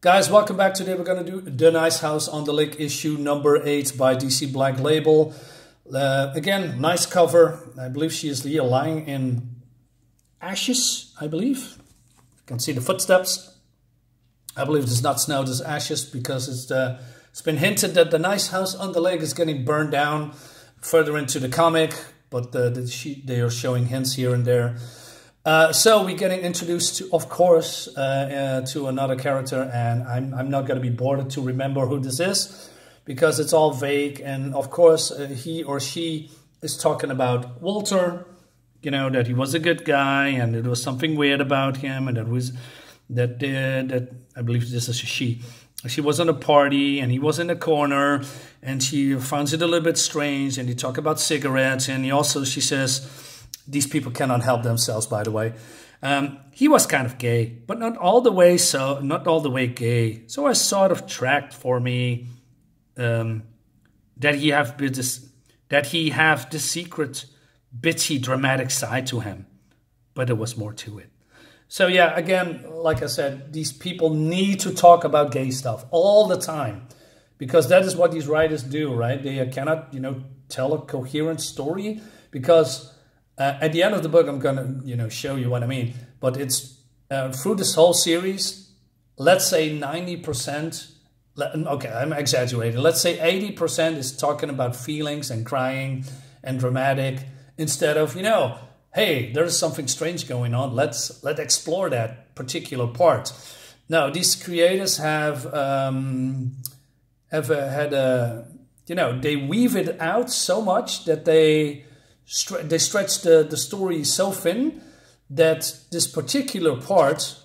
Guys, welcome back. Today we're going to do The Nice House on the Lake issue number 8 by DC Black Label. Again, nice cover. I believe she is here lying in ashes, I believe. You can see the footsteps. I believe it's not snow, it's ashes, because it's been hinted that the nice house on the lake is getting burned down further into the comic, but they are showing hints here and there. So we're getting introduced to, of course, to another character, and I'm not going to be bothered to remember who this is, because it's all vague. And of course, he or she is talking about Walter, you know, that he was a good guy, and there was something weird about him, and that I believe this is a she. She was on a party, and he was in a corner, and she finds it a little bit strange. And they talk about cigarettes, and she says, these people cannot help themselves, by the way. He was kind of gay, but not all the way gay. So I sort of tracked for me that he have this secret, bitchy, dramatic side to him. But there was more to it. So yeah, again, like I said, these people need to talk about gay stuff all the time, because that is what these writers do, right? They cannot, tell a coherent story, because at the end of the book, I'm gonna, show you what I mean. But it's through this whole series, let's say 90%. Okay, I'm exaggerating. Let's say 80% is talking about feelings and crying and dramatic, instead of, hey, there's something strange going on. Let's explore that particular part. Now, these creators have had a, they weave it out so much that they stretch the story so thin that this particular part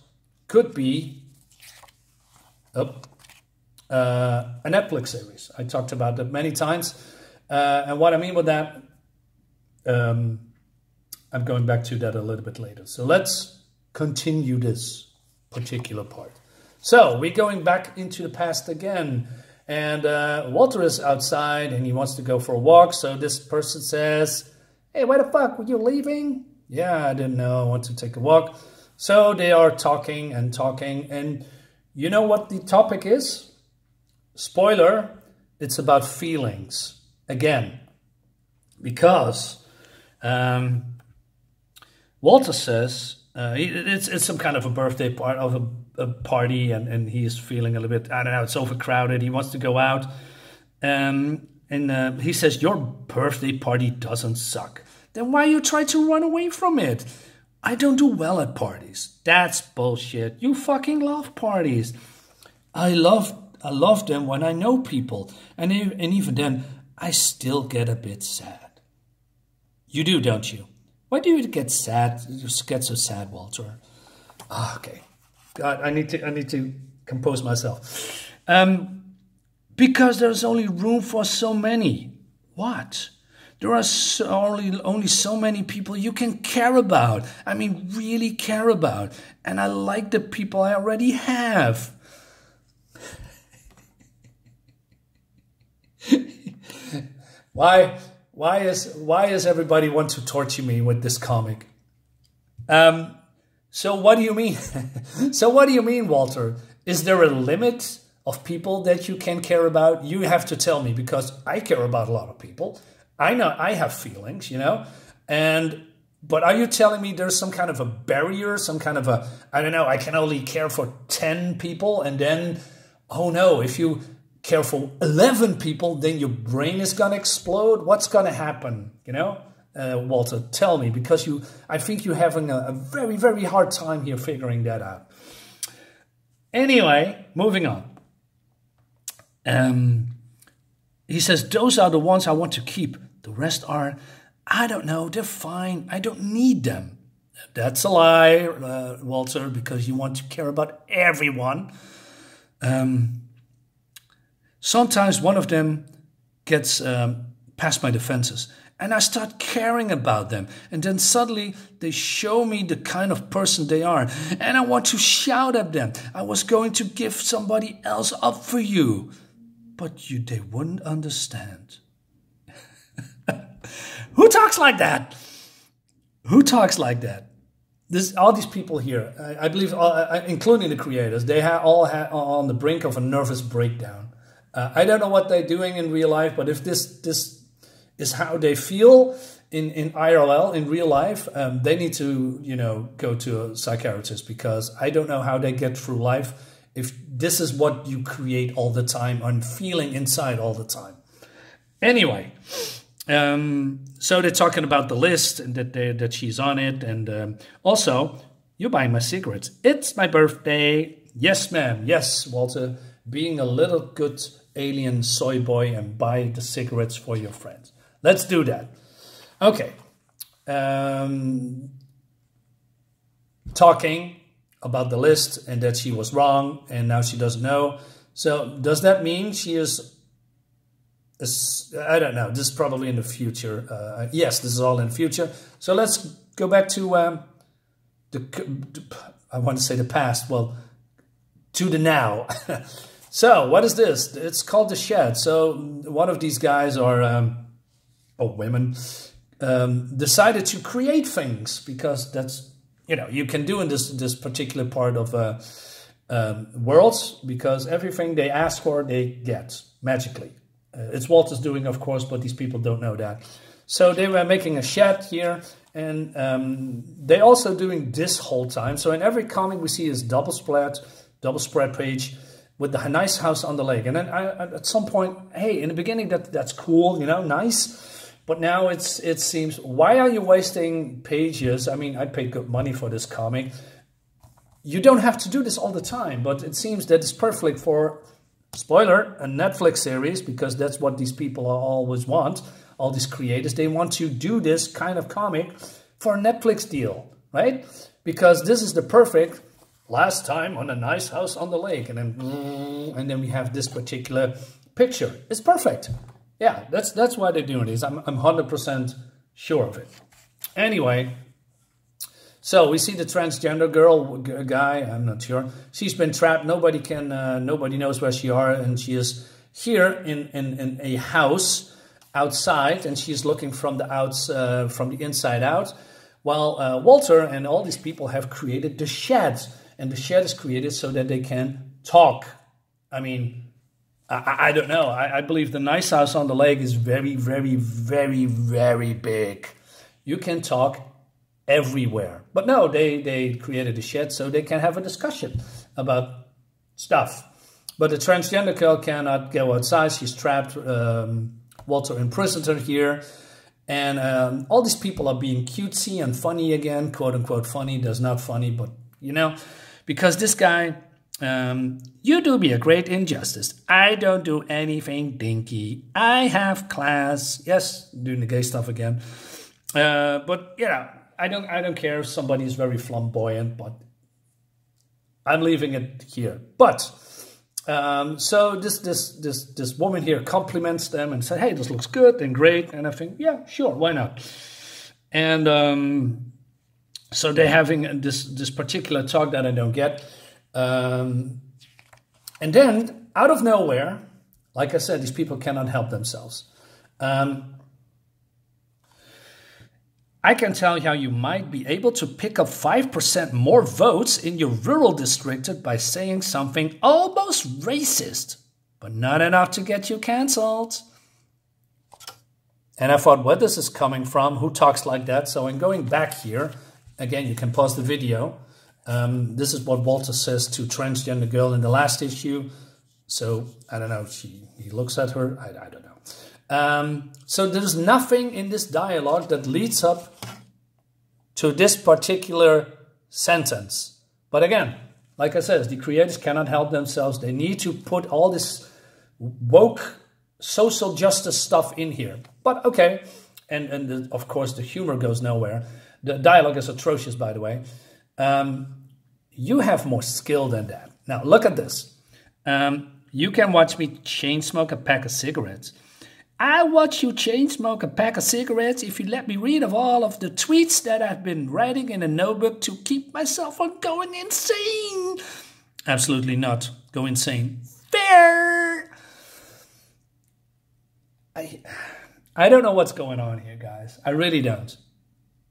could be an Netflix series. I talked about that many times. And what I mean with that, I'm going back to that a little bit later. So let's continue this particular part. So we're going back into the past again. And Walter is outside and he wants to go for a walk. So this person says, hey, why the fuck were you leaving? Yeah, I didn't know. I want to take a walk. So they are talking and talking. And you know what the topic is? Spoiler, it's about feelings. Again, because Walter says it's some kind of a birthday part of a party, and he's feeling a little bit, I don't know, it's overcrowded. He wants to go out. And he says, your birthday party doesn't suck. Then why you try to run away from it? I don't do well at parties. That's bullshit. You fucking love parties. I love them when I know people. And even then, I still get a bit sad. You do, don't you? Why do you get sad? You get so sad, Walter. Okay. God, I need to compose myself. Because there's only room for so many. What? There are only so many people you can care about. I mean, really care about. And I like the people I already have. Why does everybody want to torture me with this comic? So what do you mean? So what do you mean, Walter? Is there a limit of people that you can care about? You have to tell me, because I care about a lot of people. I know I have feelings, but are you telling me there's some kind of a barrier, some kind of a, I don't know, I can only care for 10 people, and then, oh no, if you care for 11 people, then your brain is going to explode? What's going to happen, Walter, tell me, because I think you're having a very, very hard time here figuring that out. Anyway, moving on. He says, those are the ones I want to keep. The rest are, I don't know, they're fine. I don't need them. That's a lie, Walter, because you want to care about everyone. Sometimes one of them gets past my defenses, and I start caring about them. And then suddenly they show me the kind of person they are. And I want to shout at them. I was going to give somebody else up for you. But they wouldn't understand. Who talks like that? Who talks like that? all these people here, I believe, including the creators, they all on the brink of a nervous breakdown. I don't know what they're doing in real life, but if this is how they feel in IRL, in real life, they need to, you know, go to a psychiatrist, because I don't know how they get through life if this is what you create all the time and feeling inside all the time. Anyway, so they're talking about the list and that she's on it. And also, you're buying my cigarettes. It's my birthday. Yes, ma'am. Yes, Walter. Being a little good alien soy boy and buy the cigarettes for your friends. Let's do that. Okay. Talking about the list and that she was wrong and now she doesn't know. So does that mean she is... I don't know. This is probably in the future. Yes, this is all in the future. So let's go back to I want to say the past. Well, to the now. So what is this? It's called the shed. So one of these guys or women decided to create things, because that's, you know, you can do in this particular part of worlds, because everything they ask for they get magically. It's Walter's doing, of course, but these people don't know that. So they were making a shed here, and they also doing this whole time. So in every comic we see is double spread page with the nice house on the lake. And then at some point, hey, in the beginning that's cool, you know, nice. But now it seems, why are you wasting pages? I mean, I paid good money for this comic. You don't have to do this all the time, but it seems that it's perfect for... Spoiler, a Netflix series, because that's what these people always want. All these creators, they want to do this kind of comic for a Netflix deal, right? Because this is the perfect last time on a nice house on the lake. And then we have this particular picture. It's perfect. Yeah, that's why they're doing this. I'm 100% sure of it. Anyway... So we see the transgender guy, I'm not sure. She's been trapped. Nobody knows where she are, and she is here in a house outside, and she's looking from the inside out. While Walter and all these people have created the shed, and the shed is created so that they can talk. I mean, I don't know. I believe the nice house on the lake is very, very, very, very big. You can talk everywhere. But no, they created a shed so they can have a discussion about stuff. But the transgender girl cannot go outside. She's trapped. Walter imprisoned her here. And all these people are being cutesy and funny again. Quote unquote funny. That's not funny, but you know. Because this guy, you do me a great injustice. I don't do anything dinky. I have class. Yes, doing the gay stuff again. But yeah. I don't care if somebody is very flamboyant, but I'm leaving it here. But so this woman here compliments them and said, "Hey, this looks good and great." And I think, yeah, sure, why not? And so they're having this particular talk that I don't get. And then out of nowhere, like I said, these people cannot help themselves. I can tell you how you might be able to pick up 5% more votes in your rural district by saying something almost racist, but not enough to get you cancelled. And I thought, where this is coming from? Who talks like that? So in going back here, again, you can pause the video. This is what Walter says to transgender girl in the last issue. So, I don't know, he looks at her, I don't know. So there's nothing in this dialogue that leads up to this particular sentence. But again, like I said, the creators cannot help themselves. They need to put all this woke social justice stuff in here. But okay, and of course the humor goes nowhere. The dialogue is atrocious, by the way. You have more skill than that. Now look at this. You can watch me chain smoke a pack of cigarettes. I watch you chain smoke a pack of cigarettes if you let me read of all of the tweets that I've been writing in a notebook to keep myself from going insane. Absolutely not. Go insane. Fair. I don't know what's going on here, guys. I really don't.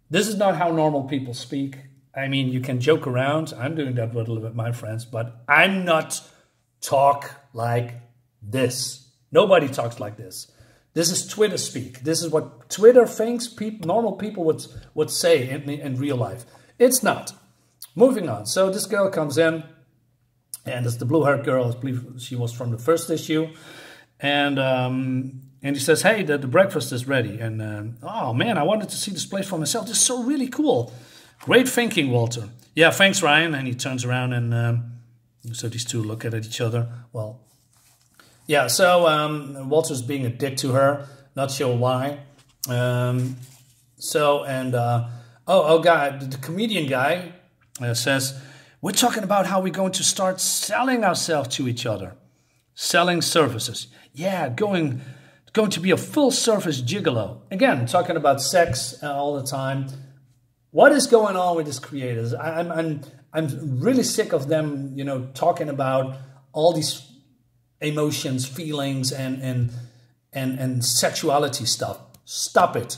This is not how normal people speak. I mean, you can joke around. I'm doing that with a little bit my friends, but I'm not talk like this. Nobody talks like this. This is Twitter speak. This is what Twitter thinks normal people would say in real life. It's not. Moving on. So this girl comes in, and it's the blue-haired girl. I believe she was from the first issue. And he says, hey, the breakfast is ready. And, oh, man, I wanted to see this place for myself. This is so really cool. Great thinking, Walter. Yeah, thanks, Ryan. And he turns around, and so these two look at each other. Well, yeah, so Walter's being a dick to her. Not sure why. God, the comedian guy says, we're talking about how we're going to start selling ourselves to each other. Selling services. Yeah, going to be a full-service gigolo. Again, talking about sex all the time. What is going on with these creators? I'm really sick of them, you know, talking about all these emotions, feelings, and sexuality stuff. Stop it.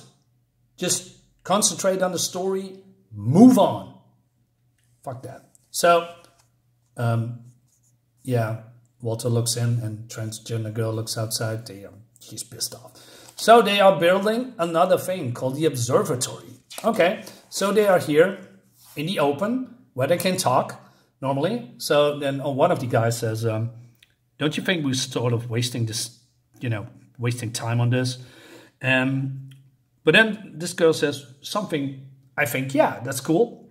Just concentrate on the story. Move on. Fuck that. So, yeah, Walter looks in, and transgender girl looks outside. She's pissed off. So they are building another thing called the observatory. Okay, so they are here in the open where they can talk normally. So then one of the guys says, don't you think we're sort of wasting this, you know, wasting time on this? But then this girl says something, I think, yeah, that's cool.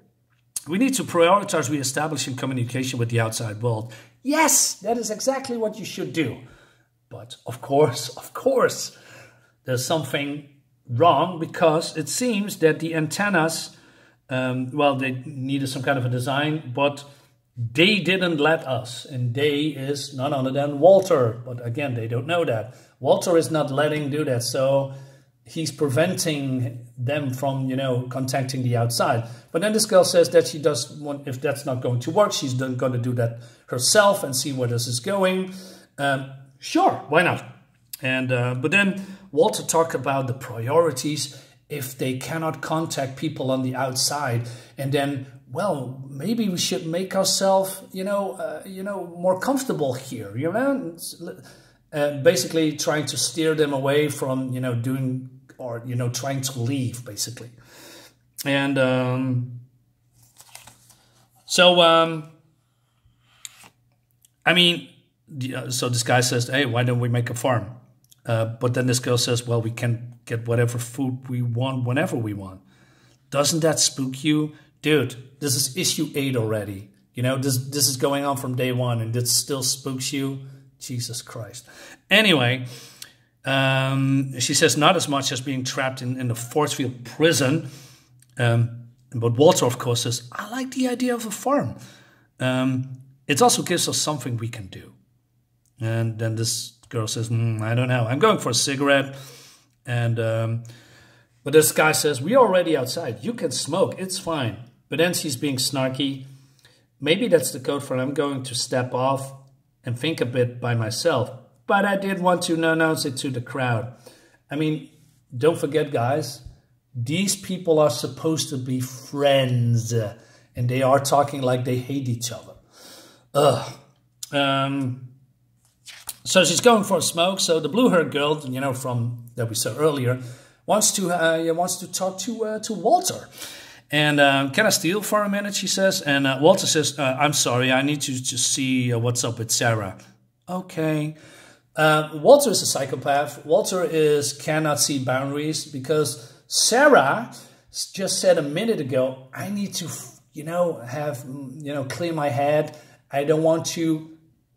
We need to prioritize reestablishing communication with the outside world. Yes, that is exactly what you should do. But of course, there's something wrong, because it seems that the antennas, well, they needed some kind of a design, but they didn't let us. And they is none other than Walter. But again, they don't know that. Walter is not letting do that. So he's preventing them from, you know, contacting the outside. But then this girl says that she does want, if that's not going to work, she's going to do that herself and see where this is going. Sure, why not? And but then Walter talked about the priorities if they cannot contact people on the outside, and then, well, maybe we should make ourselves, more comfortable here, you know. Basically, trying to steer them away from, doing, or trying to leave, basically. And I mean, so this guy says, hey, why don't we make a farm? But then this girl says, well, we can get whatever food we want whenever we want. Doesn't that spook you? Dude, this is issue 8 already. You know, this is going on from day 1, and it still spooks you? Jesus Christ. Anyway, she says not as much as being trapped in the force field prison. But Walter, of course, says, I like the idea of a farm. It also gives us something we can do. And then this girl says, I don't know. I'm going for a cigarette. And but this guy says, we're already outside. You can smoke. It's fine. But then she's being snarky. Maybe that's the code for I'm going to step off and think a bit by myself. But I did want to announce it to the crowd. I mean, don't forget, guys, these people are supposed to be friends. And they are talking like they hate each other. So she's going for a smoke. So the blue-haired girl, from that we saw earlier, wants to talk to Walter. And can I steal for a minute, she says. And Walter says, I'm sorry, I need to see what's up with Sarah. Okay. Walter is a psychopath. Walter cannot see boundaries, because Sarah just said a minute ago, I need to, clear my head. I don't want to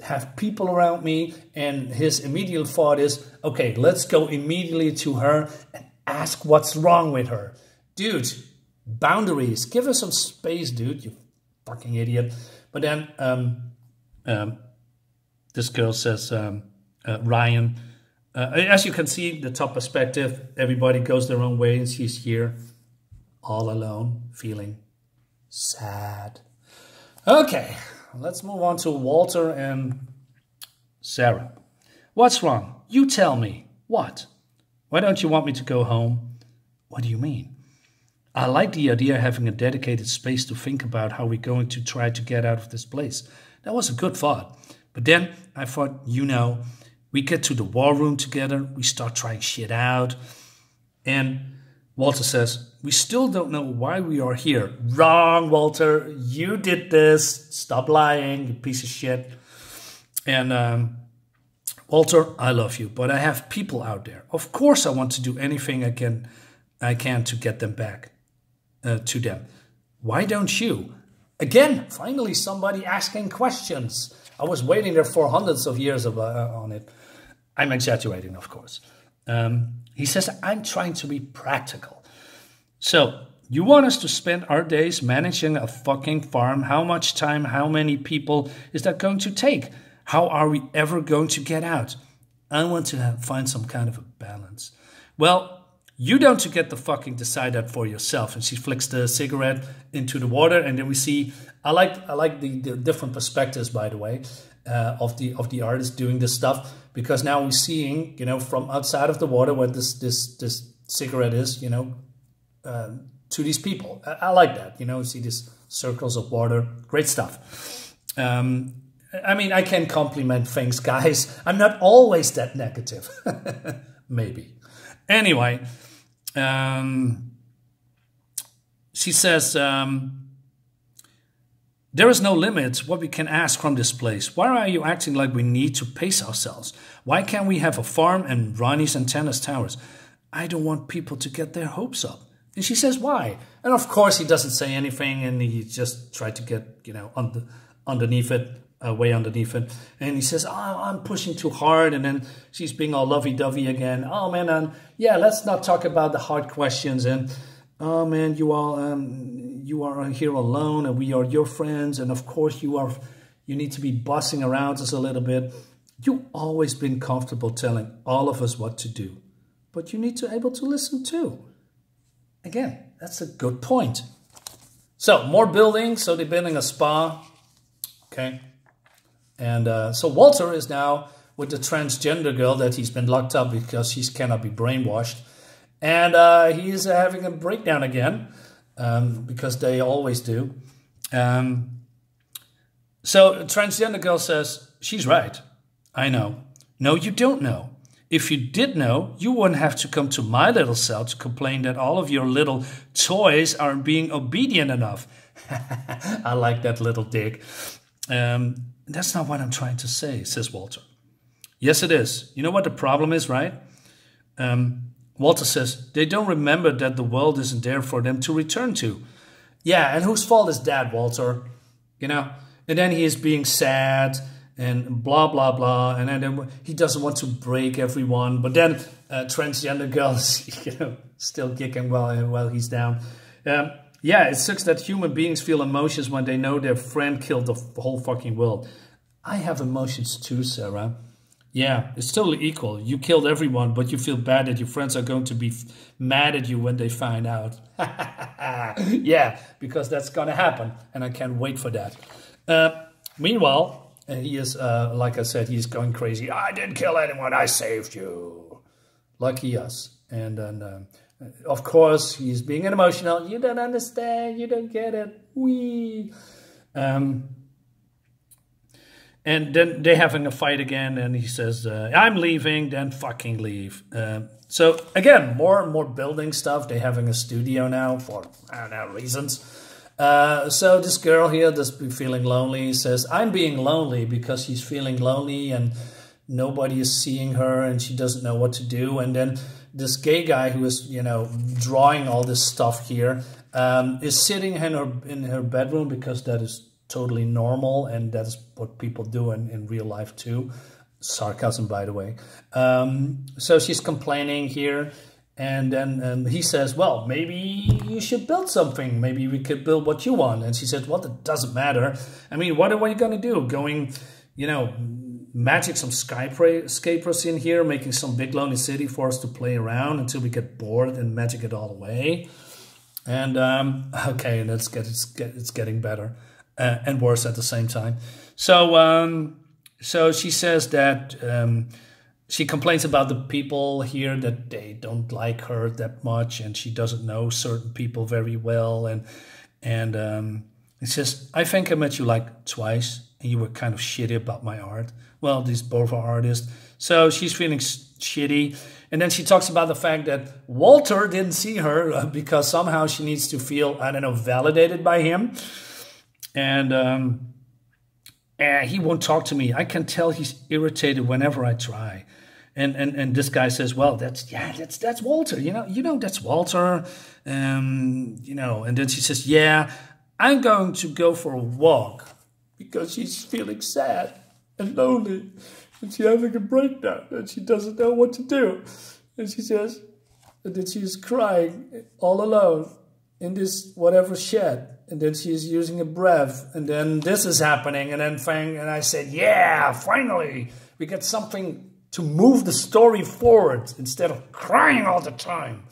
have people around me. And his immediate thought is, okay, let's go immediately to her and ask what's wrong with her. Dude, boundaries. Give her some space, dude, you fucking idiot. But then this girl says, Ryan, as you can see, the top perspective, everybody goes their own way, and she's here all alone, feeling sad. Okay, let's move on to Walter and Sarah. What's wrong? You tell me. What? Why don't you want me to go home? What do you mean? I like the idea of having a dedicated space to think about how we're going to try to get out of this place. That was a good thought. But then I thought, we get to the war room together, we start trying shit out, and Walter says, we still don't know why we are here. Wrong, Walter. You did this. Stop lying, you piece of shit. And Walter, I love you, but I have people out there. Of course I want to do anything I can to get them back to them. Why don't you? Again, finally somebody asking questions. I was waiting there for hundreds of years on it. I'm exaggerating, of course. He says, I'm trying to be practical. So, you want us to spend our days managing a fucking farm? How much time, how many people is that going to take? How are we ever going to get out? I want to find some kind of a balance. Well, you don't get to fucking decide that for yourself. And she flicks the cigarette into the water, and then we see. I like the different perspectives, by the way, of the artist doing this stuff, because now we're seeing, from outside of the water where this cigarette is, to these people. I like that. You see these circles of water. Great stuff. I mean, I can compliment things, guys. I'm not always that negative. Maybe. Anyway, she says, there is no limit what we can ask from this place. Why are you acting like we need to pace ourselves? Why can't we have a farm and Ronnie's and tennis towers? I don't want people to get their hopes up. And she says, why? And of course, he doesn't say anything, and he just tried to get, underneath it, way underneath it. And he says, I'm pushing too hard. And then she's being all lovey-dovey again. Oh, man, yeah, let's not talk about the hard questions. And, oh, man, you are here alone, and we are your friends. And, of course, you need to be bossing around us a little bit. You've always been comfortable telling all of us what to do. But you need to be able to listen, too. Again, that's a good point. So, more building. So, they're building a spa. Okay. And so Walter is now with the transgender girl that he's been locked up because she cannot be brainwashed. And he is having a breakdown again because they always do. So the transgender girl says, she's right. I know. No, you don't know. If you did know, you wouldn't have to come to my little cell to complain that all of your little toys aren't being obedient enough. I like that little dig. That's not what I'm trying to say, says Walter. Yes, it is. You know what the problem is, right? Walter says, they don't remember that the world isn't there for them to return to. Yeah, and whose fault is that, Walter? And then he is being sad and blah, blah, blah. And then he doesn't want to break everyone. But then transgender girls, still kicking while he's down. Yeah, it sucks that human beings feel emotions when they know their friend killed the whole fucking world. I have emotions too, Sarah. Yeah, it's totally equal. You killed everyone, but you feel bad that your friends are going to be mad at you when they find out. Yeah, because that's going to happen, and I can't wait for that. Meanwhile, he is, like I said, he's going crazy. I didn't kill anyone, I saved you. Lucky us. And then... of course, he's being emotional. You don't understand. You don't get it. Wee. And then they're having a fight again. And he says, I'm leaving. Then fucking leave. So, again, more and more building stuff. They're having a studio now for, I don't know, reasons. So this girl here that's feeling lonely says, I'm being lonely because she's feeling lonely and nobody is seeing her and she doesn't know what to do. And then this gay guy who is, drawing all this stuff here is sitting in her bedroom because that is totally normal and that's what people do in real life too. Sarcasm, by the way. So she's complaining here, and then he says, well, maybe you should build something. Maybe we could build what you want. And she said, well, it doesn't matter. I mean, what are we going to do? Going, magic some skyscrapers in here, making some big lonely city for us to play around until we get bored and magic it all away. And okay, and it's getting better and worse at the same time. So so she says that she complains about the people here that they don't like her that much, and she doesn't know certain people very well. And it says, I think I met you like twice, and you were kind of shitty about my art. Well, these both are artists, so she's feeling shitty. And then she talks about the fact that Walter didn't see her because somehow she needs to feel, I don't know, validated by him. And he won't talk to me. I can tell he's irritated whenever I try. And this guy says, well, that's Walter. You know that's Walter. You know. And then she says, yeah, I'm going to go for a walk because she's feeling sad and lonely. And she's having a breakdown and she doesn't know what to do. And she says that she is crying all alone in this whatever shed. And then she is using a breath. And then this is happening. And then and I said, yeah, finally, we get something to move the story forward instead of crying all the time.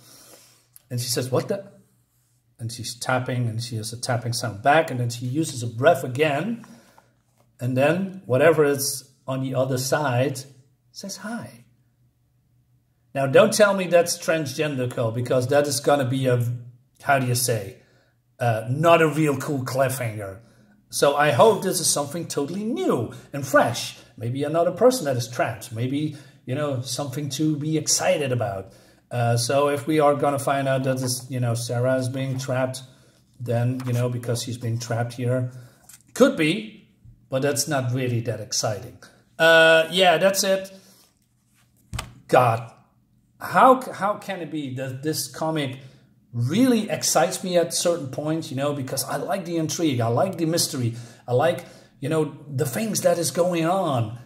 And she says, what the? And she's tapping, and she has a tapping sound back. And then she uses a breath again. And then whatever is on the other side says hi. Now, don't tell me that's transgender, Cole, because that is going to be a, how do you say, not a real cool cliffhanger. So I hope this is something totally new and fresh. Maybe another person that is trapped. Maybe, you know, something to be excited about. So if we are going to find out that this, you know, Sarah is being trapped, then, you know, because she's being trapped here, could be, but that's not really that exciting. Yeah, that's it. God, how can it be that this comic really excites me at certain points, you know, because I like the intrigue, I like the mystery, I like, you know, the things that is going on.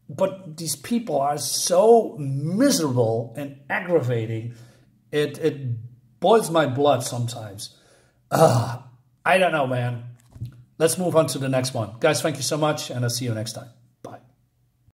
But these people are so miserable and aggravating, it boils my blood sometimes. I don't know, man. Let's move on to the next one. Guys, thank you so much, and I'll see you next time.